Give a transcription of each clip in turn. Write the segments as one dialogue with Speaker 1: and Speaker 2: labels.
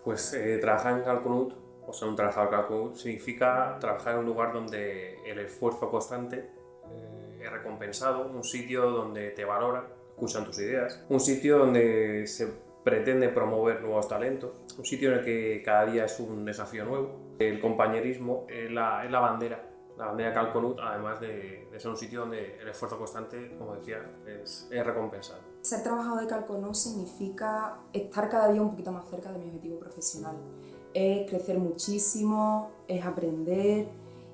Speaker 1: Pues trabajar en Calconut, o ser un trabajador Calconut, significa trabajar en un lugar donde el esfuerzo constante es recompensado, un sitio donde te valoran, escuchan tus ideas, un sitio donde se pretende promover nuevos talentos, un sitio en el que cada día es un desafío nuevo. El compañerismo es la bandera de Calconut, además de ser un sitio donde el esfuerzo constante, como decía, es recompensado.
Speaker 2: Ser trabajador de Calconut significa estar cada día un poquito más cerca de mi objetivo profesional. Es crecer muchísimo, es aprender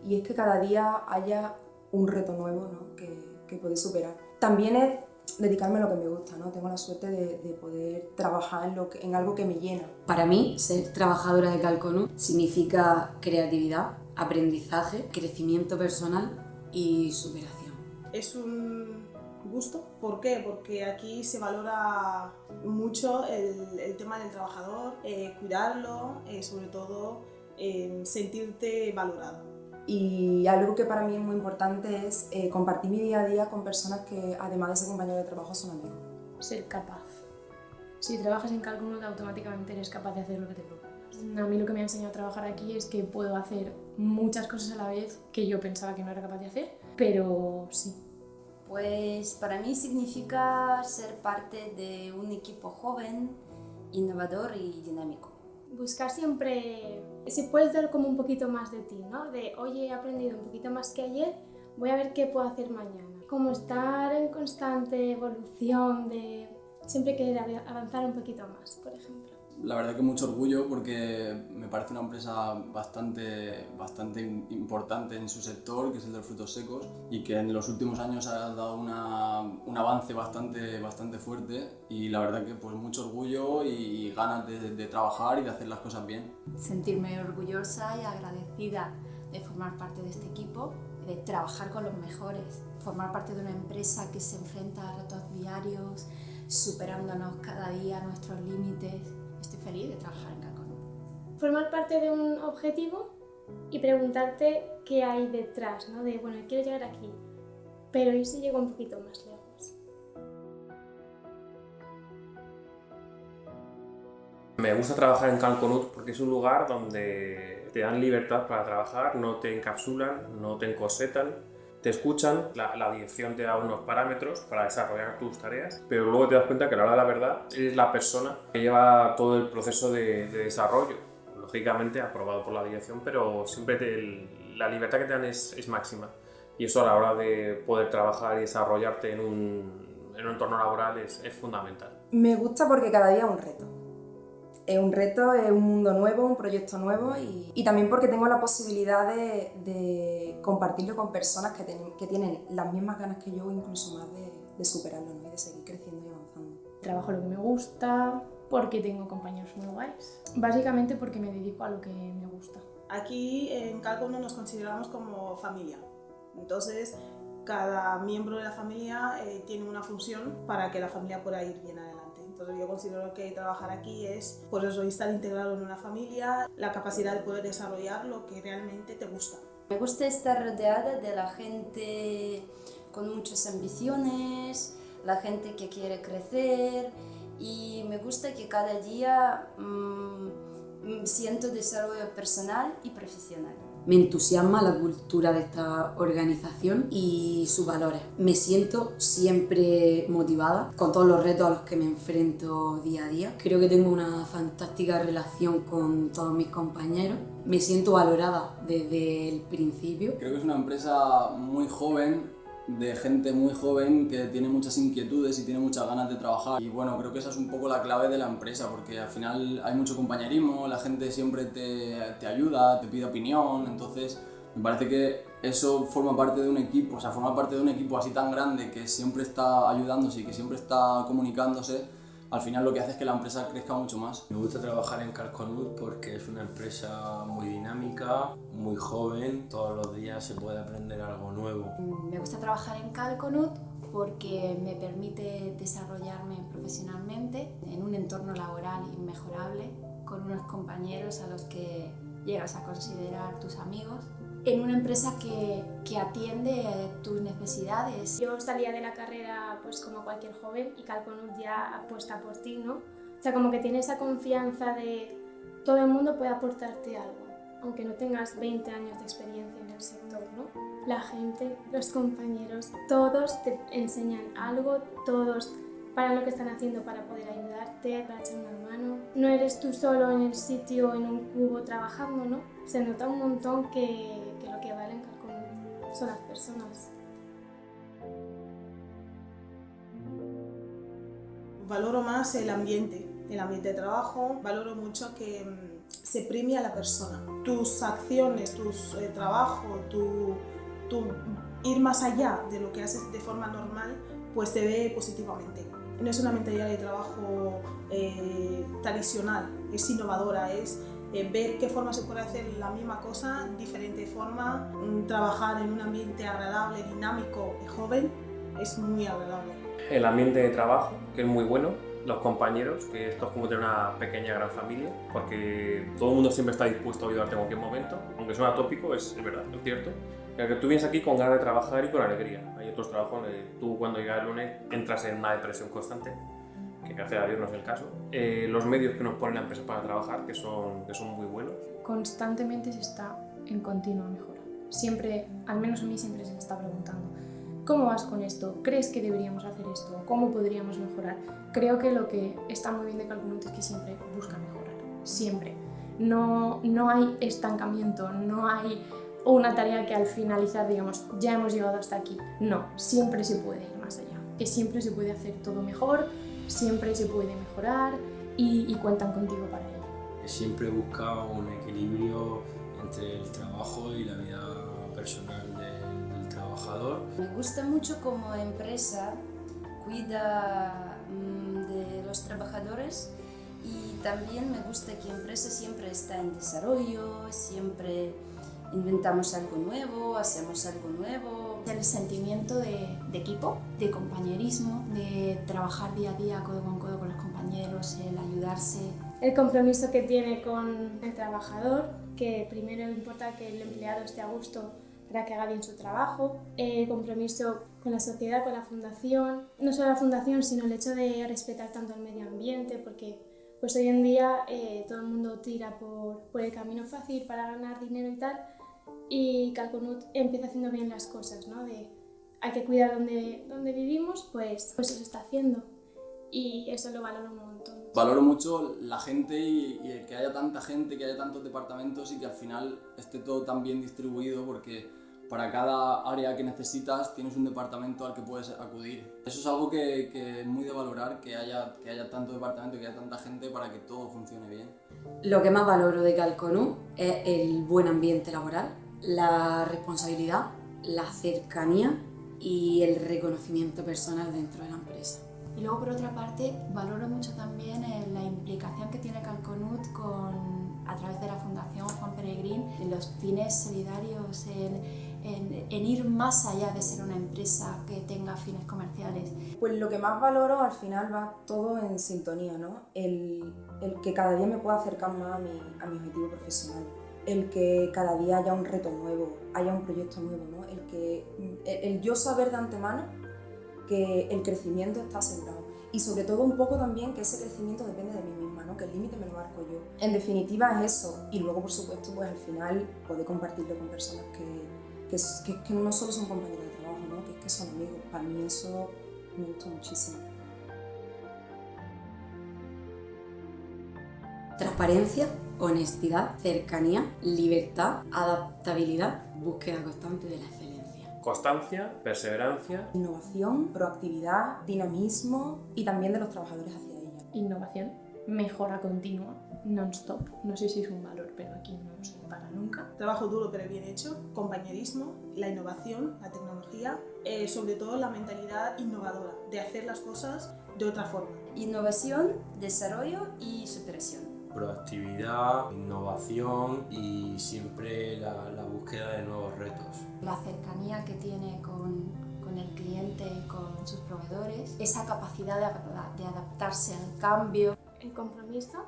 Speaker 2: y es que cada día haya un reto nuevo, ¿no? que poder superar. También es dedicarme a lo que me gusta, ¿no? Tengo la suerte de poder trabajar en algo que me llena.
Speaker 3: Para mí, ser trabajadora de Calconut significa creatividad, aprendizaje, crecimiento personal y superación.
Speaker 4: Es un gusto. ¿Por qué? Porque aquí se valora mucho el tema del trabajador, cuidarlo, sobre todo sentirte valorado.
Speaker 2: Y algo que para mí es muy importante es compartir mi día a día con personas que, además de ser compañeros de trabajo, son amigos.
Speaker 5: Ser capaz. Si trabajas en Calconut, automáticamente eres capaz de hacer lo que te propongas. A mí lo que me ha enseñado a trabajar aquí es que puedo hacer muchas cosas a la vez que yo pensaba que no era capaz de hacer, pero sí.
Speaker 6: Pues para mí significa ser parte de un equipo joven, innovador y dinámico.
Speaker 5: Buscar siempre, si puedes dar como un poquito más de ti, ¿no? De, oye, he aprendido un poquito más que ayer, voy a ver qué puedo hacer mañana. Como estar en constante evolución, de siempre querer avanzar un poquito más, por ejemplo.
Speaker 7: La verdad que mucho orgullo porque me parece una empresa bastante importante en su sector, que es el de los frutos secos, y que en los últimos años ha dado un avance bastante fuerte, y la verdad que pues mucho orgullo y ganas de trabajar y de hacer las cosas bien.
Speaker 6: Sentirme orgullosa y agradecida de formar parte de este equipo, de trabajar con los mejores, formar parte de una empresa que se enfrenta a retos diarios, superándonos cada día nuestros límites. Estoy feliz de trabajar en Calconut.
Speaker 5: Formar parte de un objetivo y preguntarte qué hay detrás, ¿no? De, bueno, quiero llegar aquí, pero ¿y si llego un poquito más lejos?
Speaker 1: Me gusta trabajar en Calconut porque es un lugar donde te dan libertad para trabajar, no te encapsulan, no te encorsetan, te escuchan, la dirección te da unos parámetros para desarrollar tus tareas, pero luego te das cuenta que a la hora de la verdad eres la persona que lleva todo el proceso de desarrollo, lógicamente aprobado por la dirección, pero siempre la libertad que te dan es máxima, y eso a la hora de poder trabajar y desarrollarte en un entorno laboral es fundamental.
Speaker 2: Me gusta porque cada día es un reto. Es un reto, es un mundo nuevo, un proyecto nuevo y también porque tengo la posibilidad de compartirlo con personas que tienen las mismas ganas que yo o incluso más de superarlo, ¿no? Y de seguir creciendo y avanzando.
Speaker 5: Trabajo lo que me gusta, porque tengo compañeros muy guays. Básicamente porque me dedico a lo que me gusta.
Speaker 4: Aquí en Calconut nos consideramos como familia. Entonces, cada miembro de la familia tiene una función para que la familia pueda ir bien adelante. Entonces yo considero que trabajar aquí es, por eso, estar integrado en una familia, la capacidad de poder desarrollar lo que realmente te gusta.
Speaker 6: Me gusta estar rodeada de la gente con muchas ambiciones, la gente que quiere crecer, y me gusta que cada día siento desarrollo personal y profesional.
Speaker 3: Me entusiasma la cultura de esta organización y sus valores. Me siento siempre motivada con todos los retos a los que me enfrento día a día. Creo que tengo una fantástica relación con todos mis compañeros. Me siento valorada desde el principio.
Speaker 7: Creo que es una empresa muy joven, de gente muy joven que tiene muchas inquietudes y tiene muchas ganas de trabajar, y bueno, creo que esa es un poco la clave de la empresa, porque al final hay mucho compañerismo, la gente siempre te ayuda, te pide opinión, entonces me parece que eso forma parte de un equipo, o sea, forma parte de un equipo así tan grande que siempre está ayudándose y que siempre está comunicándose. Al final lo que hace es que la empresa crezca mucho más.
Speaker 8: Me gusta trabajar en Calconut porque es una empresa muy dinámica, muy joven, todos los días se puede aprender algo nuevo.
Speaker 6: Me gusta trabajar en Calconut porque me permite desarrollarme profesionalmente en un entorno laboral inmejorable, con unos compañeros a los que llegas a considerar tus amigos, en una empresa que atiende tus necesidades.
Speaker 5: Yo salía de la carrera pues como cualquier joven y Calconut ya apuesta por ti, ¿no? O sea, como que tiene esa confianza de todo el mundo puede aportarte algo, aunque no tengas 20 años de experiencia en el sector, ¿no? La gente, los compañeros, todos te enseñan algo, todos para lo que están haciendo para poder ayudarte, para echar una mano. No eres tú solo en el sitio, en un cubo trabajando, ¿no? Se nota un montón que lo que vale en Calconut son las personas.
Speaker 4: Valoro más el ambiente de trabajo, valoro mucho que se premia a la persona. Tus acciones, tus trabajo, tu ir más allá de lo que haces de forma normal, pues se ve positivamente. No es una mentalidad de trabajo tradicional, es innovadora, es ver qué forma se puede hacer la misma cosa, diferente forma, trabajar en un ambiente agradable, dinámico y joven, es muy agradable.
Speaker 1: El ambiente de trabajo, que es muy bueno, los compañeros, que esto es como tener una pequeña gran familia, porque todo el mundo siempre está dispuesto a ayudarte en cualquier momento, aunque suena tópico, es verdad, es cierto. Que tú vienes aquí con ganas de trabajar y con alegría. Hay otros trabajos donde tú cuando llegas el lunes entras en una depresión constante, que gracias a Dios no es el caso. Los medios que nos pone la empresa para trabajar, que son muy buenos.
Speaker 9: Constantemente se está en continua mejora. Siempre, al menos a mí siempre se me está preguntando, ¿cómo vas con esto? ¿Crees que deberíamos hacer esto? ¿Cómo podríamos mejorar? Creo que lo que está muy bien de Calconut es que siempre busca mejorar. Siempre. No hay estancamiento, no hay una tarea que al finalizar digamos, ya hemos llegado hasta aquí. No, siempre se puede ir más allá. Que siempre se puede hacer todo mejor, siempre se puede mejorar y cuentan contigo para ello.
Speaker 8: Siempre busca un equilibrio entre el trabajo y la vida personal del trabajador.
Speaker 3: Me gusta mucho como empresa cuida de los trabajadores y también me gusta que empresa siempre está en desarrollo, siempre inventamos algo nuevo, hacemos algo nuevo.
Speaker 6: El sentimiento de equipo, de compañerismo, de trabajar día a día codo con los compañeros, el ayudarse.
Speaker 5: El compromiso que tiene con el trabajador, que primero importa que el empleado esté a gusto para que haga bien su trabajo, el compromiso con la sociedad, con la fundación, no solo la fundación, sino el hecho de respetar tanto el medio ambiente, porque pues hoy en día todo el mundo tira por el camino fácil para ganar dinero y tal, y Calconut empieza haciendo bien las cosas, ¿no? Hay que cuidar donde vivimos, pues eso se está haciendo, y eso lo valoro un montón.
Speaker 7: Valoro mucho la gente y el que haya tanta gente, que haya tantos departamentos y que al final esté todo tan bien distribuido, porque para cada área que necesitas tienes un departamento al que puedes acudir. Eso es algo que es muy de valorar, que haya tanto departamento, que haya tanta gente para que todo funcione bien.
Speaker 3: Lo que más valoro de Calconut es el buen ambiente laboral, la responsabilidad, la cercanía y el reconocimiento personal dentro de la empresa.
Speaker 6: Y luego, por otra parte, valoro mucho también la implicación que tiene Calconut a través de la Fundación Juan Peregrín en los fines solidarios, en ir más allá de ser una empresa que tenga fines comerciales.
Speaker 2: Pues lo que más valoro al final va todo en sintonía, ¿no? El que cada día me pueda acercar más a mi objetivo profesional. El que cada día haya un reto nuevo, haya un proyecto nuevo, ¿no? El yo saber de antemano que el crecimiento está asegurado y sobre todo un poco también que ese crecimiento depende de mí misma, ¿no? Que el límite me lo marco yo. En definitiva es eso, y luego por supuesto pues al final poder compartirlo con personas que no solo son compañeros de trabajo, ¿no? Que son amigos. Para mí eso me gusta muchísimo.
Speaker 3: Transparencia, honestidad, cercanía, libertad, adaptabilidad, búsqueda constante de la excelencia.
Speaker 1: Constancia, perseverancia.
Speaker 2: Innovación, proactividad, dinamismo y también de los trabajadores hacia ella.
Speaker 9: Innovación, mejora continua, non-stop. No sé si es un valor, pero aquí no se para nunca.
Speaker 4: Trabajo duro pero bien hecho, compañerismo, la innovación, la tecnología, sobre todo la mentalidad innovadora, de hacer las cosas de otra forma.
Speaker 3: Innovación, desarrollo y superación.
Speaker 8: Proactividad, innovación y siempre la búsqueda de nuevos retos.
Speaker 6: La cercanía que tiene con el cliente y con sus proveedores, esa capacidad de adaptarse al cambio.
Speaker 5: El compromiso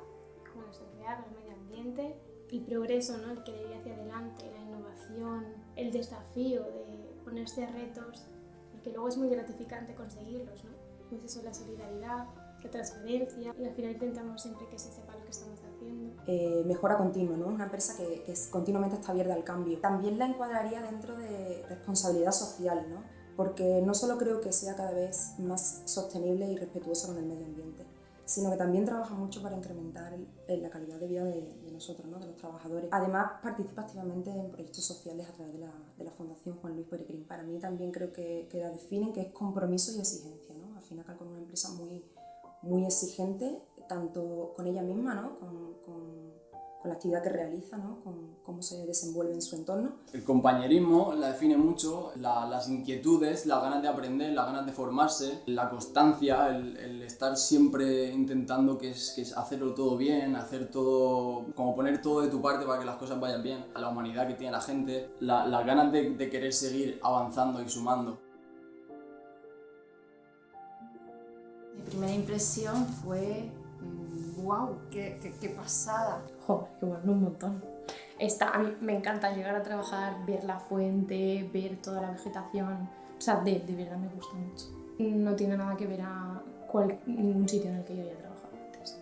Speaker 5: con la sociedad, con el medio ambiente, el progreso, ¿no? El querer ir hacia adelante, la innovación, el desafío de ponerse retos, porque luego es muy gratificante conseguirlos, ¿no? Pues eso, la solidaridad, la transparencia, y al final intentamos siempre que se sepa lo que estamos haciendo.
Speaker 2: mejora continua, ¿no? Es una empresa que continuamente está abierta al cambio. También la encuadraría dentro de responsabilidad social, ¿no? Porque no solo creo que sea cada vez más sostenible y respetuosa con el medio ambiente, sino que también trabaja mucho para incrementar la calidad de vida de nosotros, ¿no? De los trabajadores. Además, participa activamente en proyectos sociales a través de la Fundación Juan Luis Peregrín. Para mí también creo que la definen, que es compromiso y exigencia, ¿no? Al final, con una empresa muy exigente, tanto con ella misma, ¿no? Con la actividad que realiza, ¿no? Con cómo se desenvuelve en su entorno.
Speaker 7: El compañerismo la define mucho, las inquietudes, las ganas de aprender, las ganas de formarse, la constancia, el estar siempre intentando que es hacerlo todo bien, hacer todo, como poner todo de tu parte para que las cosas vayan bien, a la humanidad que tiene la gente, las ganas de querer seguir avanzando y sumando.
Speaker 6: Mi primera impresión fue ¡wow! ¡Qué pasada!
Speaker 9: Joder, que bueno, un montón. A mí me encanta llegar a trabajar, ver la fuente, ver toda la vegetación. O sea, de verdad me gusta mucho. No tiene nada que ver a ningún sitio en el que yo haya trabajado antes.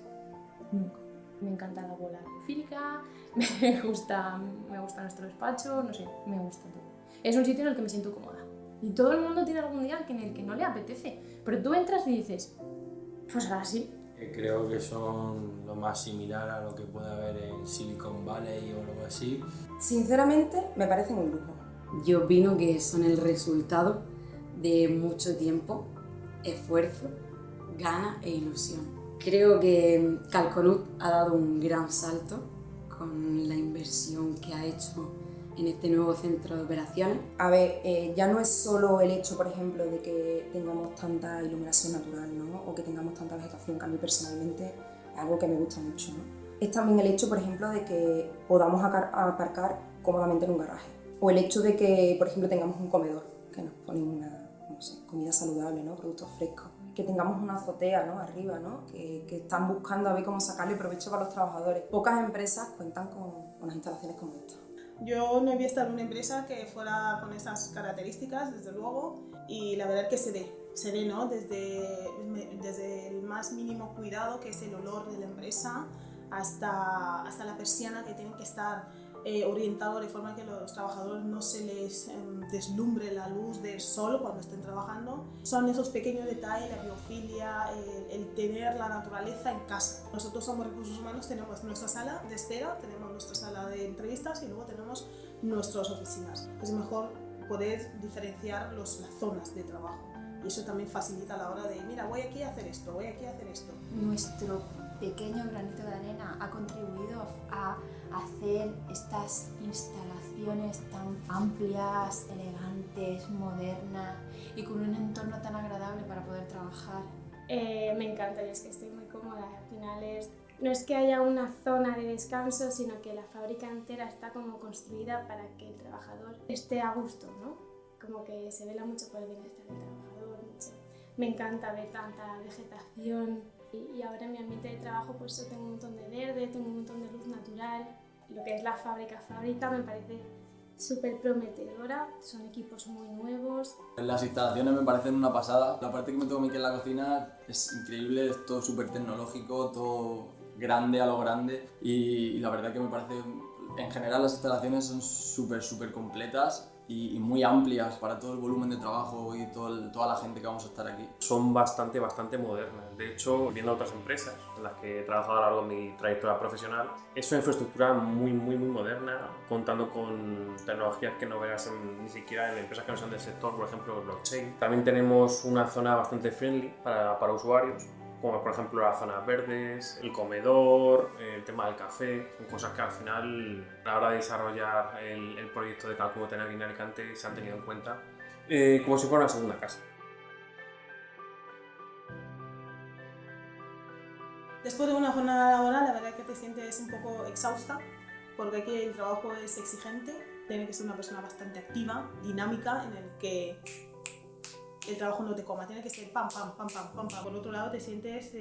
Speaker 9: Nunca. Me encanta la bola biofílica, me gusta nuestro despacho, no sé, me gusta todo. Es un sitio en el que me siento cómoda. Y todo el mundo tiene algún día en el que no le apetece. Pero tú entras y dices, pues ahora sí.
Speaker 8: Creo que son lo más similar a lo que puede haber en Silicon Valley o algo así.
Speaker 2: Sinceramente, me parecen un lujo.
Speaker 3: Yo opino que son el resultado de mucho tiempo, esfuerzo, ganas e ilusión. Creo que Calconut ha dado un gran salto con la inversión que ha hecho en este nuevo centro de operaciones.
Speaker 2: A ver, ya no es solo el hecho, por ejemplo, de que tengamos tanta iluminación natural, ¿no? O que tengamos tanta vegetación, que a mí personalmente es algo que me gusta mucho, ¿no? Es también el hecho, por ejemplo, de que podamos aparcar cómodamente en un garaje. O el hecho de que, por ejemplo, tengamos un comedor, que nos ponen una, no sé, comida saludable, ¿no? Productos frescos. Que tengamos una azotea, ¿no? Arriba, ¿no? Que están buscando a ver cómo sacarle provecho para los trabajadores. Pocas empresas cuentan con unas instalaciones como esta.
Speaker 4: Yo no había estado en una empresa que fuera con esas características, desde luego, y la verdad es que se ve, ¿no? Desde el más mínimo cuidado, que es el olor de la empresa, hasta la persiana, que tienen que estar orientado de forma que los trabajadores no se les deslumbre la luz del sol cuando estén trabajando. Son esos pequeños detalles, la biofilia, el tener la naturaleza en casa. Nosotros somos recursos humanos, tenemos nuestra sala de espera, tenemos nuestra sala de entrevistas y luego tenemos nuestras oficinas. Es mejor poder diferenciar las zonas de trabajo y eso también facilita a la hora de, mira, voy aquí a hacer esto, voy aquí a hacer esto.
Speaker 6: Nuestro pequeño granito de arena ha contribuido a hacer estas instalaciones tan amplias, elegantes, modernas y con un entorno tan agradable para poder trabajar.
Speaker 5: Me encanta, y es que estoy muy cómoda. Al final no es que haya una zona de descanso, sino que la fábrica entera está como construida para que el trabajador esté a gusto, ¿no? Como que se vela mucho por el bienestar del trabajador. Mucho. Me encanta ver tanta vegetación. Y ahora en mi ambiente de trabajo pues yo tengo un montón de verde, tengo un montón de luz natural. Lo que es la fábrica me parece súper prometedora, son equipos muy nuevos.
Speaker 7: Las instalaciones me parecen una pasada. La parte que me toca a mí, que es la cocina, es increíble, es todo súper tecnológico, todo grande a lo grande y la verdad que me parece, en general las instalaciones son súper completas y muy amplias para todo el volumen de trabajo y toda la gente que vamos a estar aquí.
Speaker 1: Son bastante modernas. De hecho, viendo otras empresas en las que he trabajado a lo largo de mi trayectoria profesional, es una infraestructura muy moderna, contando con tecnologías que no verás ni siquiera en empresas que no sean del sector, por ejemplo blockchain. También tenemos una zona bastante friendly para usuarios, como por ejemplo las zonas verdes, el comedor, el tema del café. Son cosas que al final, a la hora de desarrollar el proyecto de Calconut aquí en Alicante, se han tenido en cuenta como si fuera una segunda casa.
Speaker 4: Después de una jornada laboral, la verdad es que te sientes un poco exhausta, porque aquí el trabajo es exigente, tiene que ser una persona bastante activa, dinámica, en el que el trabajo no te coma, tiene que ser pam. Por otro lado, te sientes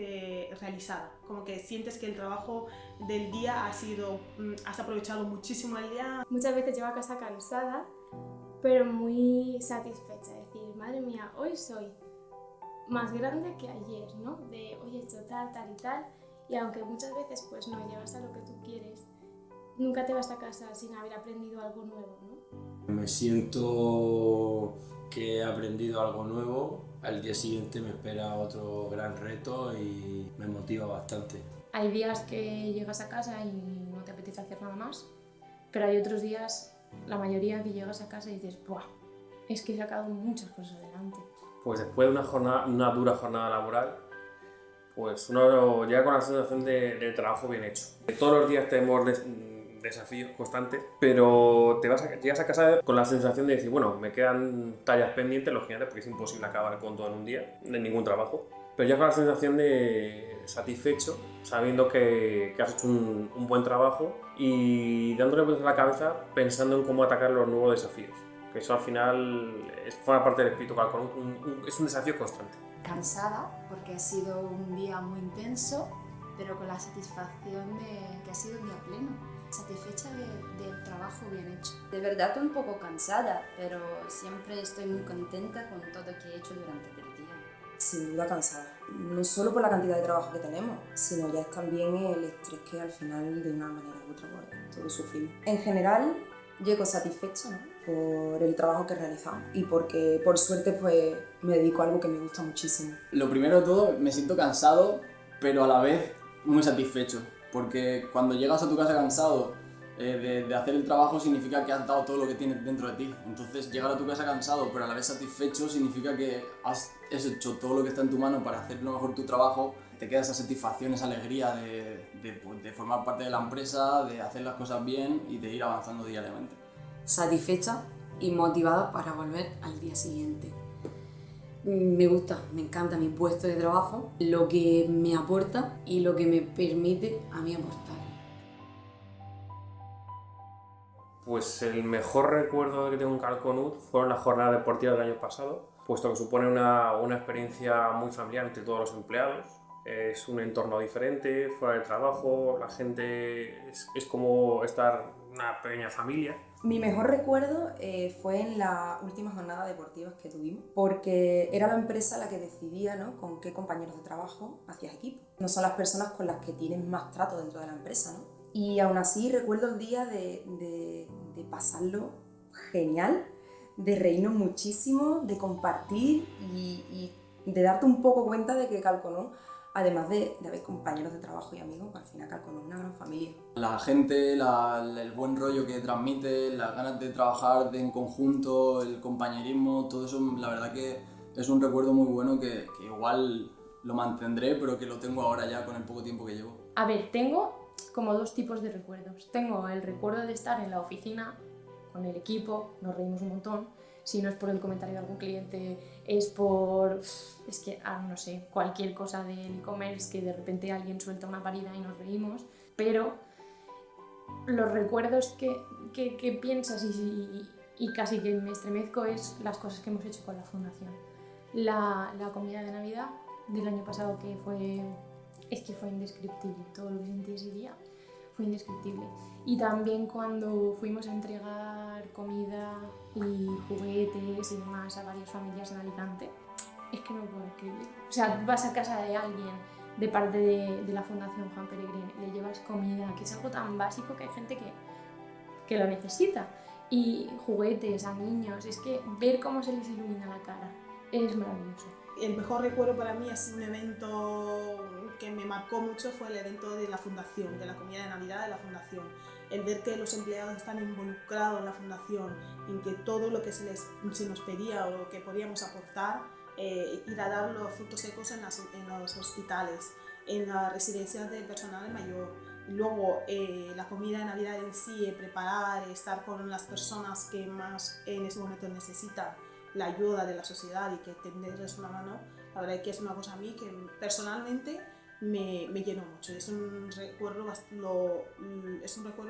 Speaker 4: realizada, como que sientes que el trabajo del día has aprovechado muchísimo el día.
Speaker 5: Muchas veces llego a casa cansada, pero muy satisfecha, es decir, madre mía, hoy soy más grande que ayer, ¿no? De hoy he hecho tal y tal, Y aunque muchas veces pues no llegas a lo que tú quieres, nunca te vas a casa sin haber aprendido algo nuevo, ¿no?
Speaker 8: Me siento que he aprendido algo nuevo, al día siguiente me espera otro gran reto y me motiva bastante.
Speaker 9: Hay días que llegas a casa y no te apetece hacer nada más, pero hay otros días, la mayoría, que llegas a casa y dices, ¡buah! Es que he sacado muchas cosas adelante.
Speaker 1: Pues después de una dura jornada laboral, pues uno llega con la sensación de trabajo bien hecho. Todos los días tenemos desafíos constantes, pero llegas a casa con la sensación de decir, bueno, me quedan tareas pendientes, lógicamente, porque es imposible acabar con todo en un día, en ningún trabajo. Pero ya con la sensación de satisfecho, sabiendo que has hecho un buen trabajo y dándole vueltas a la cabeza pensando en cómo atacar los nuevos desafíos. Que eso al final forma parte del espíritu Calconut, es un desafío constante.
Speaker 6: Cansada porque ha sido un día muy intenso, pero con la satisfacción de que ha sido un día pleno, satisfecha del trabajo bien hecho.
Speaker 2: De verdad estoy un poco cansada, pero siempre estoy muy contenta con todo lo que he hecho durante el día. Sin duda cansada, no solo por la cantidad de trabajo que tenemos, sino ya es también el estrés que al final de una manera u otra pues, todos sufrimos. En general llego satisfecha, ¿no?, por el trabajo que he realizado y porque por suerte pues me dedico a algo que me gusta muchísimo.
Speaker 7: Lo primero de todo, me siento cansado, pero a la vez muy satisfecho, porque cuando llegas a tu casa cansado de hacer el trabajo significa que has dado todo lo que tienes dentro de ti. Entonces llegar a tu casa cansado pero a la vez satisfecho significa que has hecho todo lo que está en tu mano para hacer lo mejor tu trabajo. Te queda esa satisfacción, esa alegría de formar parte de la empresa, de hacer las cosas bien y de ir avanzando diariamente.
Speaker 3: Satisfecha y motivada para volver al día siguiente. Me gusta, me encanta mi puesto de trabajo, lo que me aporta y lo que me permite a mí aportar.
Speaker 1: Pues el mejor recuerdo que tengo en Calconut fueron las jornadas deportivas del año pasado, puesto que supone una experiencia muy familiar entre todos los empleados. Es un entorno diferente, fuera del trabajo, la gente es como estar en una pequeña familia.
Speaker 2: Mi mejor recuerdo fue en las últimas jornadas deportivas que tuvimos, porque era la empresa la que decidía, ¿no?, con qué compañeros de trabajo hacías equipo. No son las personas con las que tienes más trato dentro de la empresa, ¿no? Y aún así recuerdo el día de pasarlo genial, de reírnos muchísimo, de compartir y de darte un poco cuenta de que Calconut, además de haber compañeros de trabajo y amigos, al final Calconut es una gran familia.
Speaker 7: La gente, el buen rollo que transmite, las ganas de trabajar en conjunto, el compañerismo, todo eso, la verdad que es un recuerdo muy bueno que igual lo mantendré, pero que lo tengo ahora ya con el poco tiempo que llevo.
Speaker 9: A ver, tengo como dos tipos de recuerdos. Tengo el recuerdo de estar en la oficina con el equipo, nos reímos un montón. Si no es por el comentario de algún cliente, es por, no sé, cualquier cosa del e-commerce que de repente alguien suelta una parida y nos reímos. Pero los recuerdos que piensas y casi que me estremezco es las cosas que hemos hecho con la fundación. La comida de Navidad del año pasado que fue indescriptible, todo lo que sentí ese día fue indescriptible. Y también cuando fuimos a entregar comida y juguetes y demás a varias familias en Alicante, es que no lo puedo escribir. O sea, vas a casa de alguien de parte de la Fundación Juan Peregrín, le llevas comida, que es algo tan básico que hay gente que lo necesita, y juguetes a niños, es que ver cómo se les ilumina la cara es maravilloso.
Speaker 4: El mejor recuerdo para mí es un evento que me marcó mucho, fue el evento de la fundación, de la comida de Navidad de la fundación. El ver que los empleados están involucrados en la fundación, en que todo lo que se nos pedía o lo que podíamos aportar, ir a dar los frutos secos en los hospitales, en las residencias de personal mayor. Luego la comida de Navidad en sí, preparar, estar con las personas que más en ese momento necesitan la ayuda de la sociedad y que tenderles una mano, la verdad es que es una cosa a mí que personalmente me llenó mucho. Es un recuerdo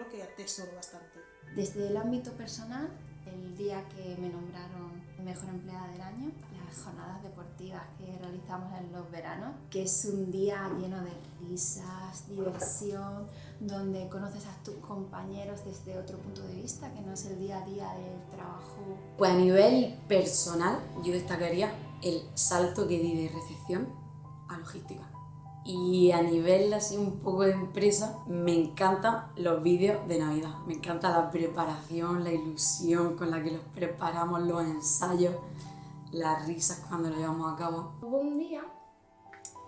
Speaker 4: que atesoro bastante.
Speaker 6: Desde el ámbito personal, el día que me nombraron Mejor Empleada del Año, las jornadas deportivas que realizamos en los veranos, que es un día lleno de risas, diversión, donde conoces a tus compañeros desde otro punto de vista, que no es el día a día del trabajo.
Speaker 3: Pues a nivel personal, yo destacaría el salto que di de recepción a logística. Y a nivel así un poco de empresa, me encantan los vídeos de Navidad. Me encanta la preparación, la ilusión con la que los preparamos, los ensayos, las risas cuando lo llevamos a cabo.
Speaker 5: Hubo un día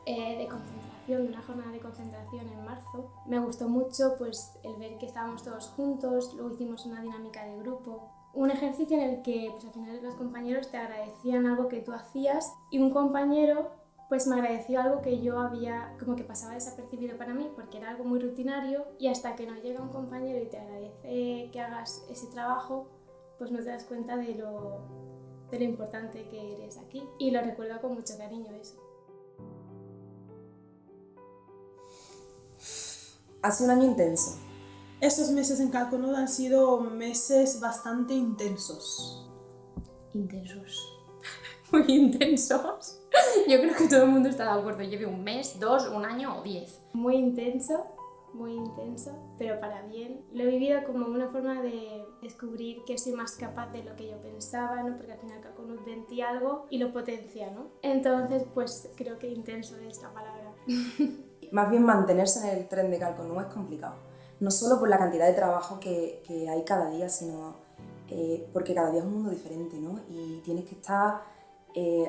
Speaker 5: de concentración, una jornada de concentración en marzo. Me gustó mucho pues, el ver que estábamos todos juntos, luego hicimos una dinámica de grupo. Un ejercicio en el que pues, al final los compañeros te agradecían algo que tú hacías y un compañero pues me agradeció algo que yo había, como que pasaba desapercibido para mí porque era algo muy rutinario y hasta que no llega un compañero y te agradece que hagas ese trabajo, pues no te das cuenta de lo importante que eres aquí. Y lo recuerdo con mucho cariño eso.
Speaker 2: Ha sido un año intenso.
Speaker 4: Estos meses en Calconud han sido meses bastante intensos.
Speaker 9: Intensos. Muy intensos. Yo creo que todo el mundo está de acuerdo. Lleve un mes, 2, un año o 10.
Speaker 5: Muy intenso, pero para bien. Lo he vivido como una forma de descubrir que soy más capaz de lo que yo pensaba, ¿no? Porque al final Calconud ve en ti algo y lo potencia, ¿no? Entonces, pues creo que intenso es la palabra.
Speaker 2: Más bien mantenerse en el tren de Calconud es complicado. No solo por la cantidad de trabajo que hay cada día, sino porque cada día es un mundo diferente, ¿no? Y tienes que estar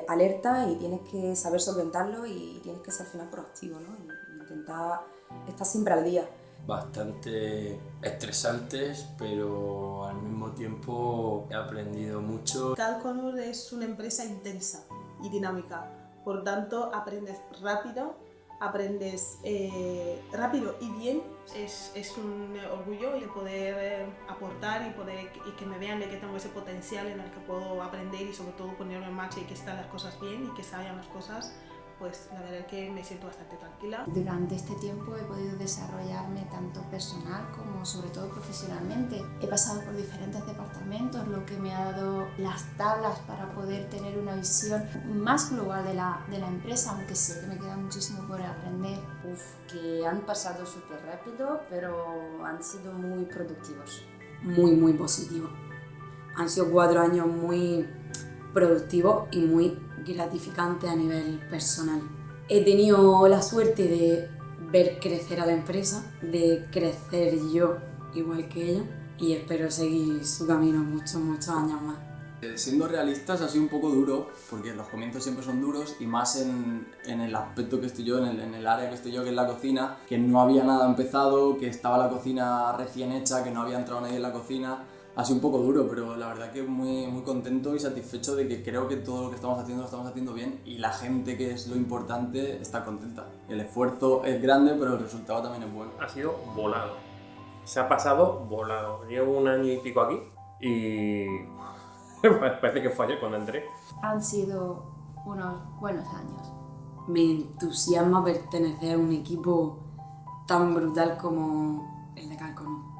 Speaker 2: alerta y tienes que saber solventarlo y tienes que ser al final proactivo, ¿no? Y intentar estar siempre al día.
Speaker 8: Bastante estresantes, pero al mismo tiempo he aprendido mucho.
Speaker 4: Calconud es una empresa intensa y dinámica, por tanto aprendes rápido y bien. Es un orgullo el poder aportar y que me vean de que tengo ese potencial en el que puedo aprender y sobre todo ponerlo en marcha y que están las cosas bien y que salgan las cosas. Pues la verdad es que me siento bastante tranquila.
Speaker 6: Durante este tiempo he podido desarrollarme tanto personal como sobre todo profesionalmente. He pasado por diferentes departamentos, lo que me ha dado las tablas para poder tener una visión más global de la empresa, aunque sé que me queda muchísimo por aprender.
Speaker 3: Que han pasado súper rápido, pero han sido muy productivos. Muy positivos. Han sido 4 años muy productivos y muy gratificante a nivel personal. He tenido la suerte de ver crecer a la empresa, de crecer yo igual que ella y espero seguir su camino muchos años más.
Speaker 7: Siendo realistas ha sido un poco duro, porque los comienzos siempre son duros y más en el aspecto que estoy yo, en el área que estoy yo, que es la cocina, que no había nada empezado, que estaba la cocina recién hecha, que no había entrado nadie en la cocina. Ha sido un poco duro, pero la verdad que muy contento y satisfecho de que creo que todo lo que estamos haciendo lo estamos haciendo bien y la gente, que es lo importante, está contenta. El esfuerzo es grande, pero el resultado también es bueno.
Speaker 1: Ha sido volado. Se ha pasado volado. Llevo un año y pico aquí y parece que fue ayer cuando entré.
Speaker 6: Han sido unos buenos años.
Speaker 3: Me entusiasma pertenecer a un equipo tan brutal como el de Calconud.